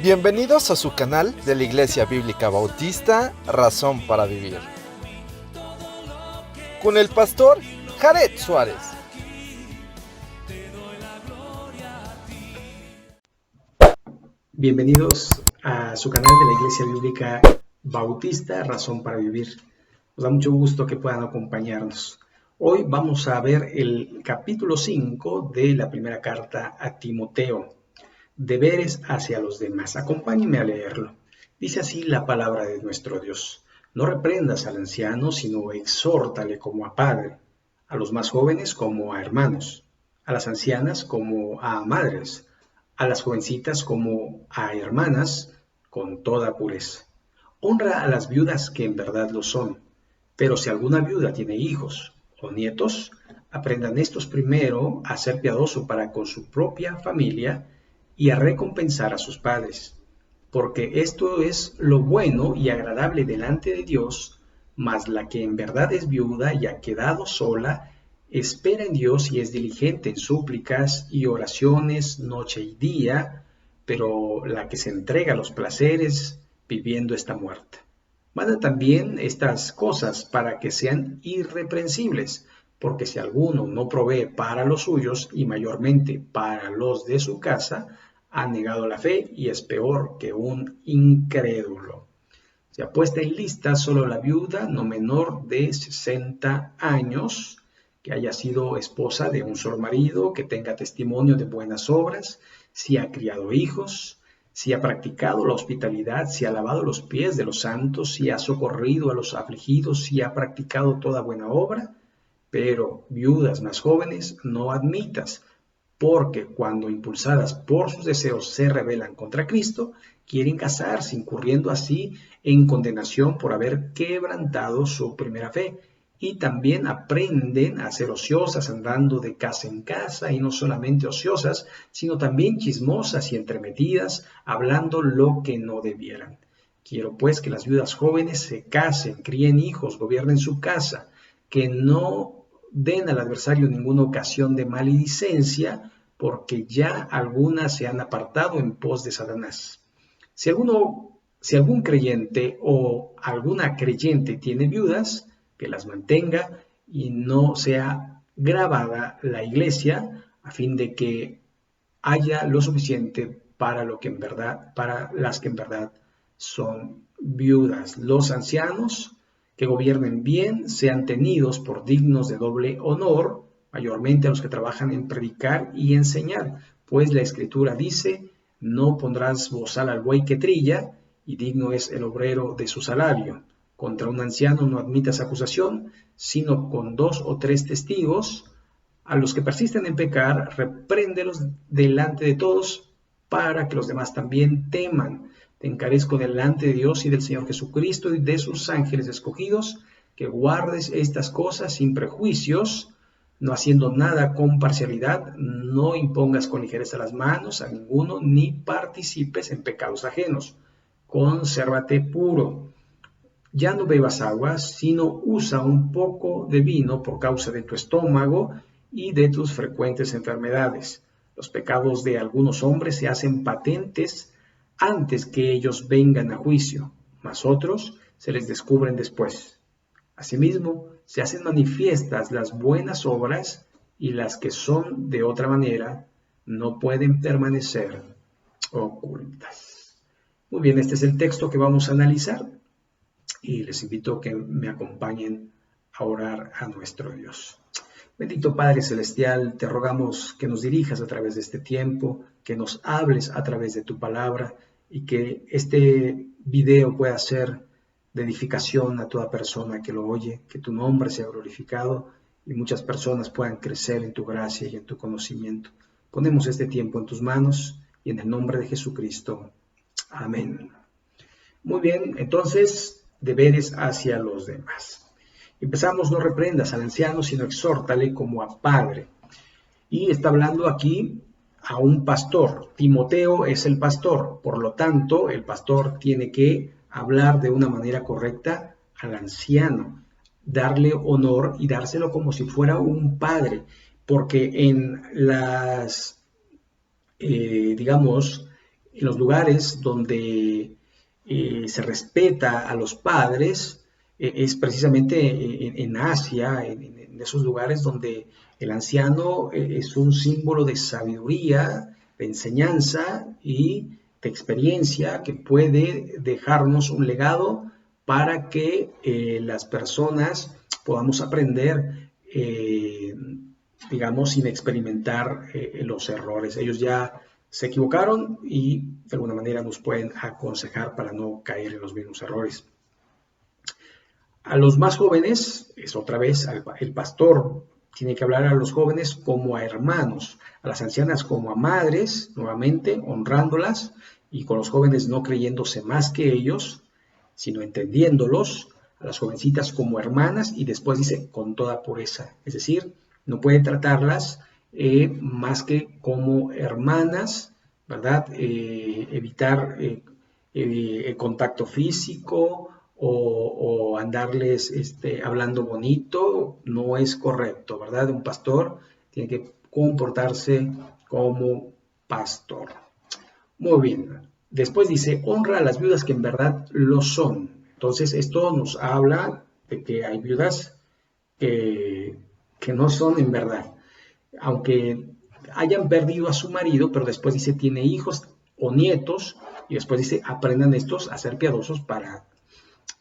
Bienvenidos a su canal de la Iglesia Bíblica Bautista, Razón para Vivir, con el pastor Jared Suárez. Bienvenidos a su canal de la Iglesia Bíblica Bautista, Razón para Vivir. Nos da mucho gusto que puedan acompañarnos. Hoy vamos a ver el capítulo 5 de la primera carta a Timoteo, deberes hacia los demás. Acompáñenme a leerlo. Dice así la palabra de nuestro Dios: no reprendas al anciano, sino exhórtale como a padre, a los más jóvenes como a hermanos, a las ancianas como a madres, a las jovencitas como a hermanas, con toda pureza. Honra a las viudas que en verdad lo son, pero si alguna viuda tiene hijos o nietos, aprendan estos primero a ser piadoso para con su propia familia y a recompensar a sus padres, porque esto es lo bueno y agradable delante de Dios. Mas la que en verdad es viuda y ha quedado sola, espera en Dios y es diligente en súplicas y oraciones noche y día, pero la que se entrega a los placeres viviendo está muerta. Manda también estas cosas para que sean irreprensibles, porque si alguno no provee para los suyos y mayormente para los de su casa, ha negado la fe y es peor que un incrédulo. Se ha puesto en lista solo la viuda no menor de 60 años, que haya sido esposa de un solo marido, que tenga testimonio de buenas obras, si ha criado hijos, si ha practicado la hospitalidad, si ha lavado los pies de los santos, si ha socorrido a los afligidos, si ha practicado toda buena obra. Pero viudas más jóvenes no admitas, porque cuando impulsadas por sus deseos se rebelan contra Cristo, quieren casarse, incurriendo así en condenación por haber quebrantado su primera fe. Y también aprenden a ser ociosas, andando de casa en casa, y no solamente ociosas, sino también chismosas y entremetidas, hablando lo que no debieran. Quiero pues que las viudas jóvenes se casen, críen hijos, gobiernen su casa, que no den al adversario ninguna ocasión de maledicencia, porque ya algunas se han apartado en pos de Satanás. Si algún creyente o alguna creyente tiene viudas, que las mantenga y no sea gravada la iglesia, a fin de que haya lo suficiente para las que en verdad son viudas. Los ancianos que gobiernen bien sean tenidos por dignos de doble honor, mayormente a los que trabajan en predicar y enseñar, pues la Escritura dice: no pondrás bozal al buey que trilla, y digno es el obrero de su salario. Contra un anciano no admitas acusación, sino con 2 o 3 testigos. A los que persisten en pecar, repréndelos delante de todos, para que los demás también teman. Te encarezco delante de Dios y del Señor Jesucristo y de sus ángeles escogidos, que guardes estas cosas sin prejuicios, no haciendo nada con parcialidad, no impongas con ligereza las manos a ninguno, ni participes en pecados ajenos. Consérvate puro. Ya no bebas agua, sino usa un poco de vino por causa de tu estómago y de tus frecuentes enfermedades. Los pecados de algunos hombres se hacen patentes antes que ellos vengan a juicio, mas otros se les descubren después. Asimismo, se hacen manifiestas las buenas obras, y las que son de otra manera no pueden permanecer ocultas. Muy bien, este es el texto que vamos a analizar, y les invito a que me acompañen a orar a nuestro Dios. Bendito Padre Celestial, te rogamos que nos dirijas a través de este tiempo, que nos hables a través de tu palabra, y que este video pueda ser de edificación a toda persona que lo oye, que tu nombre sea glorificado y muchas personas puedan crecer en tu gracia y en tu conocimiento. Ponemos este tiempo en tus manos y en el nombre de Jesucristo. Amén. Muy bien, entonces, deberes hacia los demás. Empezamos: no reprendas al anciano, sino exhórtale como a padre. Y está hablando aquí a un pastor. Timoteo es el pastor, por lo tanto, el pastor tiene que hablar de una manera correcta al anciano, darle honor y dárselo como si fuera un padre, porque en las, en los lugares donde se respeta a los padres, es precisamente en Asia, en esos lugares donde el anciano es un símbolo de sabiduría, de enseñanza y de experiencia que puede dejarnos un legado para que las personas podamos aprender, digamos, sin experimentar los errores. Ellos ya se equivocaron y de alguna manera nos pueden aconsejar para no caer en los mismos errores. A los más jóvenes, es otra vez, el pastor tiene que hablar a los jóvenes como a hermanos, a las ancianas como a madres, nuevamente, honrándolas, y con los jóvenes no creyéndose más que ellos, sino entendiéndolos, a las jovencitas como hermanas, y después dice con toda pureza, es decir, no puede tratarlas más que como hermanas, ¿verdad? Evitar el contacto físico o andarles hablando bonito, no es correcto, ¿verdad? Un pastor tiene que comportarse como pastor. Muy bien. Después dice, honra a las viudas que en verdad lo son. Entonces, esto nos habla de que hay viudas que no son en verdad. Aunque hayan perdido a su marido, pero después dice, tiene hijos o nietos, y después dice, aprendan estos a ser piadosos para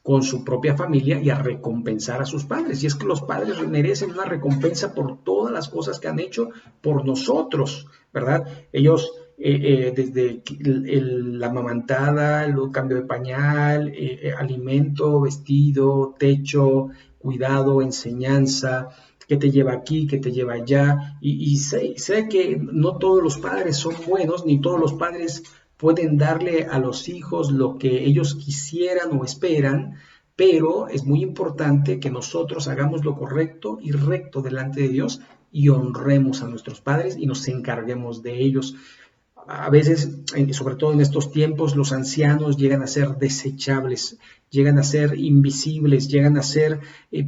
con su propia familia y a recompensar a sus padres. Y es que los padres merecen una recompensa por todas las cosas que han hecho por nosotros, ¿verdad? Ellos, desde la amamantada, el cambio de pañal, alimento, vestido, techo, cuidado, enseñanza, qué te lleva aquí, qué te lleva allá. Y sé que no todos los padres son buenos, ni todos los padres pueden darle a los hijos lo que ellos quisieran o esperan, pero es muy importante que nosotros hagamos lo correcto y recto delante de Dios y honremos a nuestros padres y nos encarguemos de ellos. A veces, sobre todo en estos tiempos, los ancianos llegan a ser desechables, llegan a ser invisibles, llegan a ser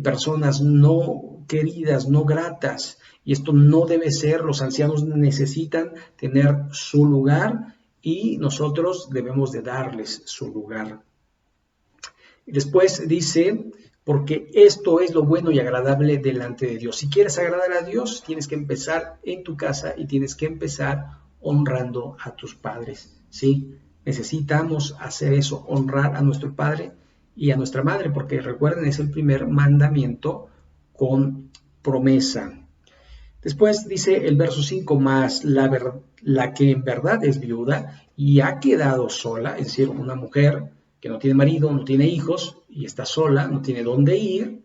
personas no queridas, no gratas, y esto no debe ser. Los ancianos necesitan tener su lugar y nosotros debemos de darles su lugar. Después dice, porque esto es lo bueno y agradable delante de Dios. Si quieres agradar a Dios, tienes que empezar en tu casa y tienes que empezar honrando a tus padres, ¿sí? Necesitamos hacer eso, honrar a nuestro padre y a nuestra madre, porque recuerden, es el primer mandamiento con promesa. Después dice el verso 5, más la que en verdad es viuda y ha quedado sola, es decir, una mujer que no tiene marido, no tiene hijos y está sola, no tiene dónde ir,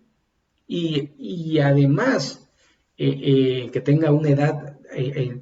y además que tenga una edad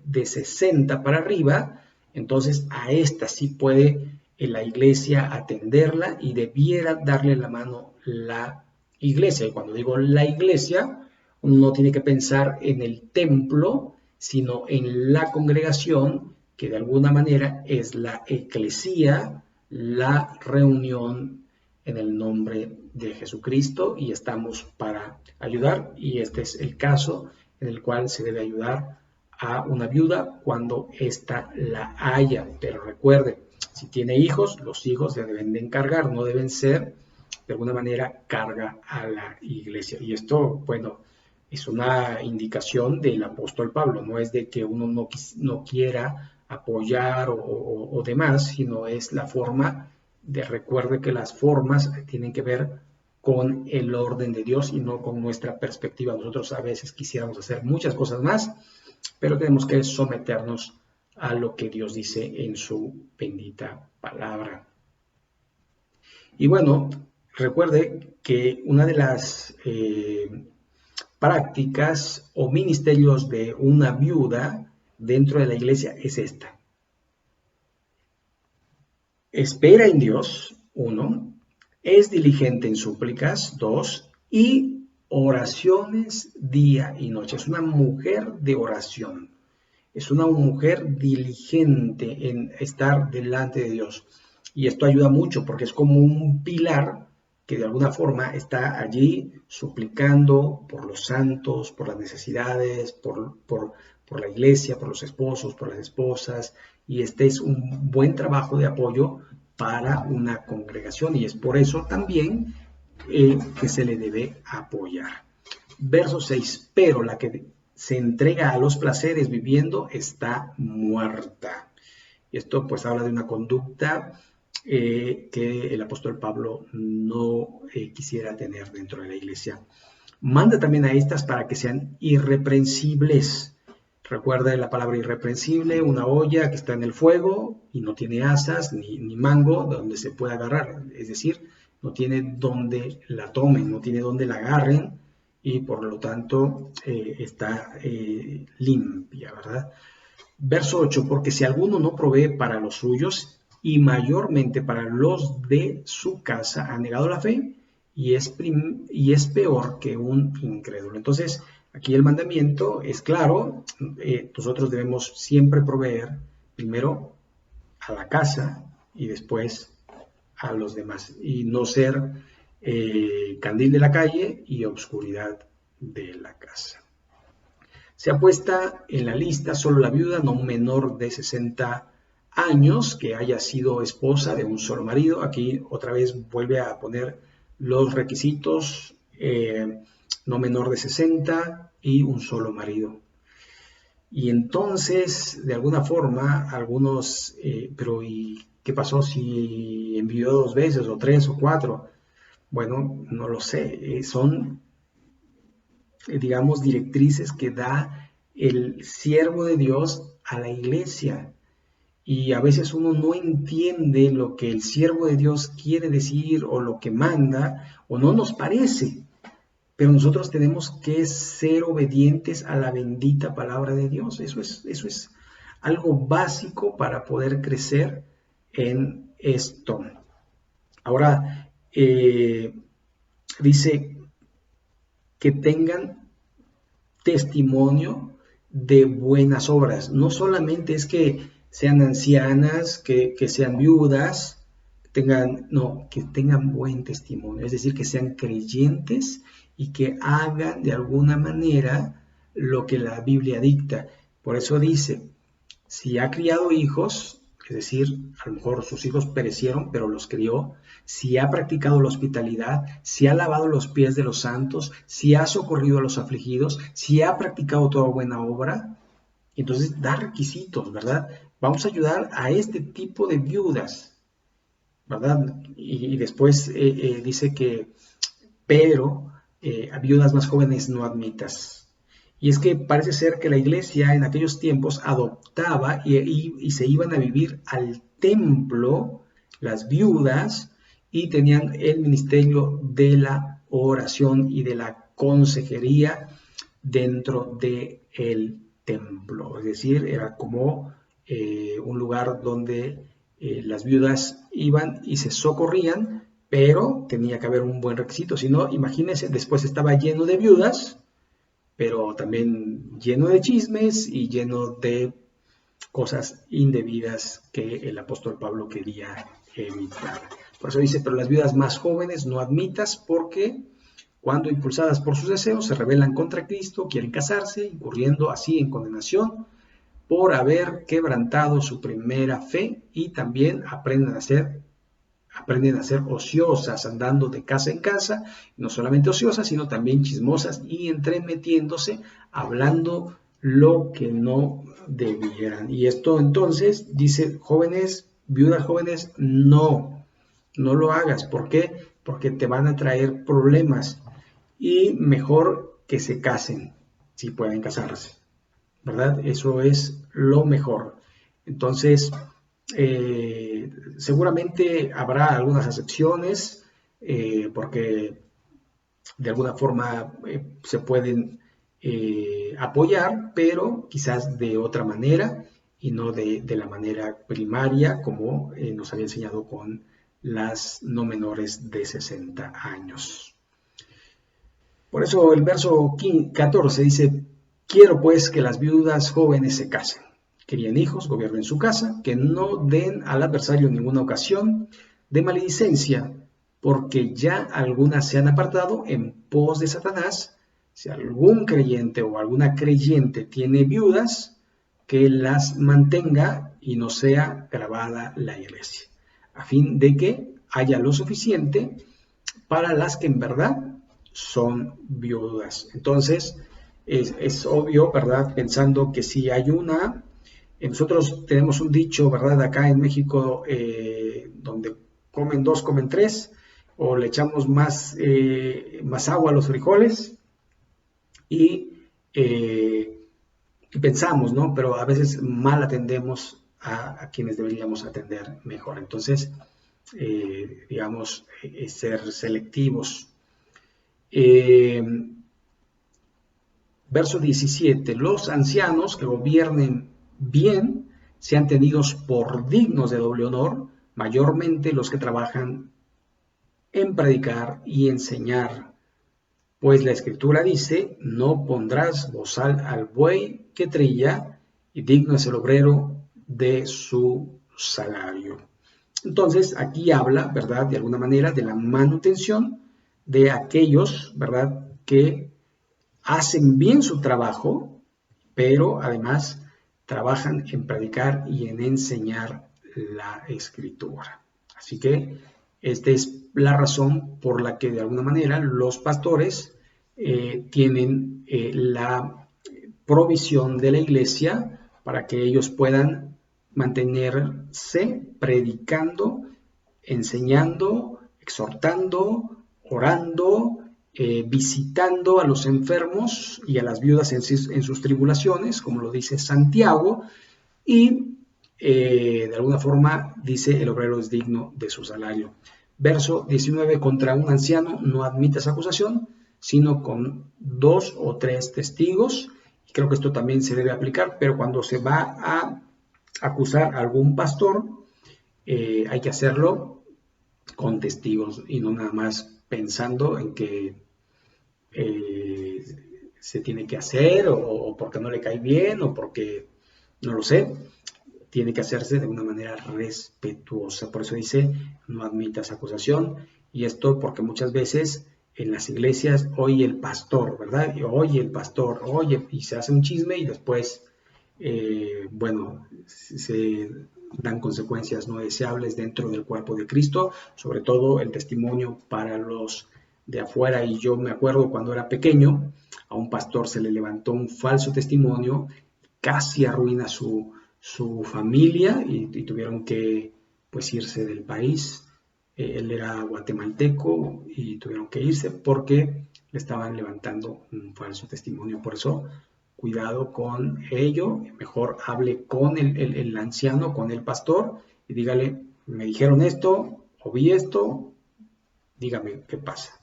de 60 para arriba, entonces a esta sí puede la iglesia atenderla y debiera darle la mano la iglesia. Y cuando digo la iglesia, uno no tiene que pensar en el templo, sino en la congregación, que de alguna manera es la eclesía, la reunión en el nombre de Jesucristo, y estamos para ayudar, y este es el caso en el cual se debe ayudar a una viuda cuando ésta la haya. Pero recuerde, si tiene hijos, los hijos se deben de encargar, no deben ser de alguna manera carga a la iglesia. Y esto, bueno, es una indicación del apóstol Pablo, no es de que uno no quiera apoyar o demás, sino es la forma de, recuerde que las formas tienen que ver con el orden de Dios y no con nuestra perspectiva. Nosotros a veces quisiéramos hacer muchas cosas más, pero tenemos que someternos a lo que Dios dice en su bendita palabra. Y bueno, recuerde que una de las prácticas o ministerios de una viuda dentro de la iglesia es esta. Espera en Dios, 1, es diligente en súplicas, 2, y oraciones día y noche. Es una mujer de oración, es una mujer diligente en estar delante de Dios. Y esto ayuda mucho porque es como un pilar que de alguna forma está allí suplicando por los santos, por las necesidades, por por la iglesia, por los esposos, por las esposas, y este es un buen trabajo de apoyo para una congregación, y es por eso también que se le debe apoyar. Verso 6, pero la que se entrega a los placeres viviendo está muerta. Y esto pues habla de una conducta que el apóstol Pablo no quisiera tener dentro de la iglesia. Manda también a estas para que sean irreprensibles. Recuerda la palabra irreprensible, una olla que está en el fuego y no tiene asas ni mango donde se pueda agarrar. Es decir, no tiene donde la tomen, no tiene donde la agarren y por lo tanto está limpia, ¿verdad? Verso 8, porque si alguno no provee para los suyos y mayormente para los de su casa, ha negado la fe y es peor que un incrédulo. Entonces, aquí el mandamiento es claro, nosotros debemos siempre proveer primero a la casa y después a los demás y no ser candil de la calle y obscuridad de la casa. Se ha puesto en la lista solo la viuda no menor de 60 años que haya sido esposa de un solo marido. Aquí otra vez vuelve a poner los requisitos, no menor de 60 y un solo marido. Y entonces, de alguna forma, algunos, pero ¿y qué pasó si envió 2 veces o 3 o 4? Bueno, no lo sé, son digamos, directrices que da el siervo de Dios a la iglesia. Y a veces uno no entiende lo que el siervo de Dios quiere decir o lo que manda, o no nos parece. Pero nosotros tenemos que ser obedientes a la bendita palabra de Dios. Eso es algo básico para poder crecer en esto. Ahora, dice que tengan testimonio de buenas obras. No solamente es que sean ancianas, que sean viudas, que tengan buen testimonio, es decir, que sean creyentes y que hagan de alguna manera lo que la Biblia dicta. Por eso dice, si ha criado hijos, es decir, a lo mejor sus hijos perecieron, pero los crió, si ha practicado la hospitalidad, si ha lavado los pies de los santos, si ha socorrido a los afligidos, si ha practicado toda buena obra, entonces da requisitos, ¿verdad? Vamos a ayudar a este tipo de viudas, ¿verdad? Y después dice que, pero a viudas más jóvenes no admitas. Y es que parece ser que la iglesia en aquellos tiempos adoptaba y se iban a vivir al templo las viudas y tenían el ministerio de la oración y de la consejería dentro del templo. Es decir, era como un lugar donde las viudas iban y se socorrían, pero tenía que haber un buen requisito. Si no, imagínense, después estaba lleno de viudas, pero también lleno de chismes y lleno de cosas indebidas que el apóstol Pablo quería evitar. Por eso dice, pero las viudas más jóvenes no admitas, porque cuando impulsadas por sus deseos se rebelan contra Cristo, quieren casarse, incurriendo así en condenación por haber quebrantado su primera fe, y también aprenden a ser ociosas, andando de casa en casa, no solamente ociosas, sino también chismosas y entremetiéndose, hablando lo que no debieran. Y esto entonces dice, jóvenes, viudas jóvenes, no lo hagas. ¿Por qué? Porque te van a traer problemas, y mejor que se casen, si pueden casarse, ¿verdad? Eso es lo mejor. Entonces, seguramente habrá algunas excepciones, porque de alguna forma se pueden apoyar, pero quizás de otra manera y no de la manera primaria como nos había enseñado con las no menores de 60 años. Por eso el verso 14 dice, quiero pues que las viudas jóvenes se casen, críen hijos, gobiernen su casa, que no den al adversario ninguna ocasión de maledicencia, porque ya algunas se han apartado en pos de Satanás, Si algún creyente o alguna creyente tiene viudas, que las mantenga y no sea grabada la iglesia, a fin de que haya lo suficiente para las que en verdad son viudas. Entonces, es obvio, ¿verdad? Pensando que si hay una, nosotros tenemos un dicho, ¿verdad? Acá en México, donde comen dos, comen tres, o le echamos más agua a los frijoles y pensamos, ¿no? Pero a veces mal atendemos a quienes deberíamos atender mejor. Entonces, digamos, ser selectivos. Verso 17, los ancianos que gobiernen bien sean tenidos por dignos de doble honor, mayormente los que trabajan en predicar y enseñar. Pues la Escritura dice, no pondrás bozal al buey que trilla, y digno es el obrero de su salario. Entonces, aquí habla, ¿verdad?, de alguna manera, de la manutención de aquellos, ¿verdad?, que hacen bien su trabajo, pero además trabajan en predicar y en enseñar la Escritura. Así que esta es la razón por la que de alguna manera los pastores tienen la provisión de la iglesia para que ellos puedan mantenerse predicando, enseñando, exhortando, orando, visitando a los enfermos y a las viudas en sus tribulaciones, como lo dice Santiago, y de alguna forma dice el obrero es digno de su salario. Verso 19, contra un anciano no admites acusación, sino con 2 o 3 testigos. Creo que esto también se debe aplicar, pero cuando se va a acusar a algún pastor, hay que hacerlo con testigos y no nada más pensando en que se tiene que hacer o porque no le cae bien o porque no lo sé. Tiene que hacerse de una manera respetuosa. Por eso dice, no admitas acusación. Y esto porque muchas veces en las iglesias oye el pastor, ¿verdad? Y oye el pastor, oye, y se hace un chisme y después, bueno, se dan consecuencias no deseables dentro del cuerpo de Cristo, sobre todo el testimonio para los de afuera. Y yo me acuerdo cuando era pequeño, a un pastor se le levantó un falso testimonio, casi arruina su familia y tuvieron que pues irse del país. Él era guatemalteco y tuvieron que irse porque le estaban levantando un falso testimonio. Por eso, cuidado con ello. Mejor hable con el anciano, con el pastor y dígale, me dijeron esto o vi esto, dígame qué pasa.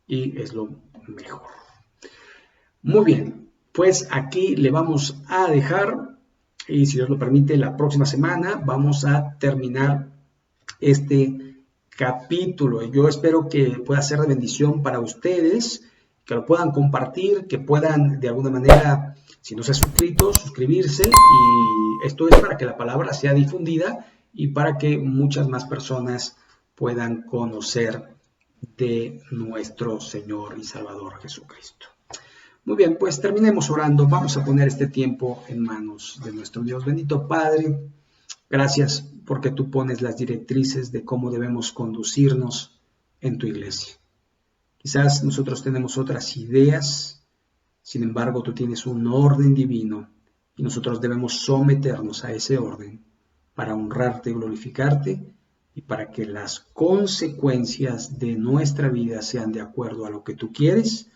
Y es lo mejor. Muy bien, pues aquí le vamos a dejar. Y si Dios lo permite, la próxima semana vamos a terminar este capítulo. Yo espero que pueda ser de bendición para ustedes, que lo puedan compartir, que puedan de alguna manera, si no se han suscrito, suscribirse. Y esto es para que la palabra sea difundida y para que muchas más personas puedan conocer de nuestro Señor y Salvador Jesucristo. Muy bien, pues terminemos orando. Vamos a poner este tiempo en manos de nuestro Dios. Bendito Padre, gracias porque tú pones las directrices de cómo debemos conducirnos en tu iglesia. Quizás nosotros tenemos otras ideas, sin embargo tú tienes un orden divino y nosotros debemos someternos a ese orden para honrarte y glorificarte y para que las consecuencias de nuestra vida sean de acuerdo a lo que tú quieres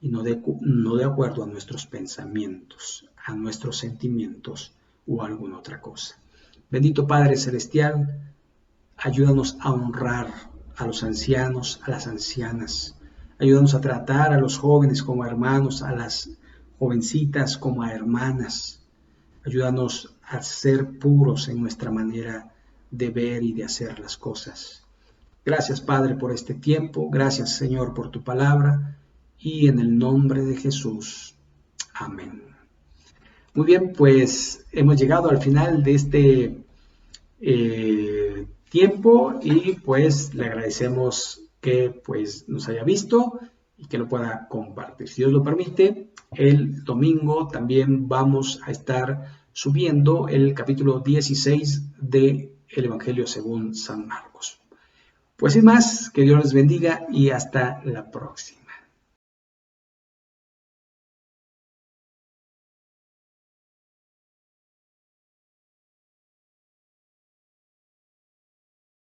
y no de acuerdo a nuestros pensamientos, a nuestros sentimientos o a alguna otra cosa. Bendito Padre Celestial, ayúdanos a honrar a los ancianos, a las ancianas. Ayúdanos a tratar a los jóvenes como hermanos, a las jovencitas como a hermanas. Ayúdanos a ser puros en nuestra manera de ver y de hacer las cosas. Gracias, Padre, por este tiempo. Gracias, Señor, por tu palabra. Y en el nombre de Jesús. Amén. Muy bien, pues hemos llegado al final de este tiempo y pues le agradecemos que pues nos haya visto y que lo pueda compartir. Si Dios lo permite, el domingo también vamos a estar subiendo el capítulo 16 del Evangelio según San Marcos. Pues sin más, que Dios les bendiga y hasta la próxima.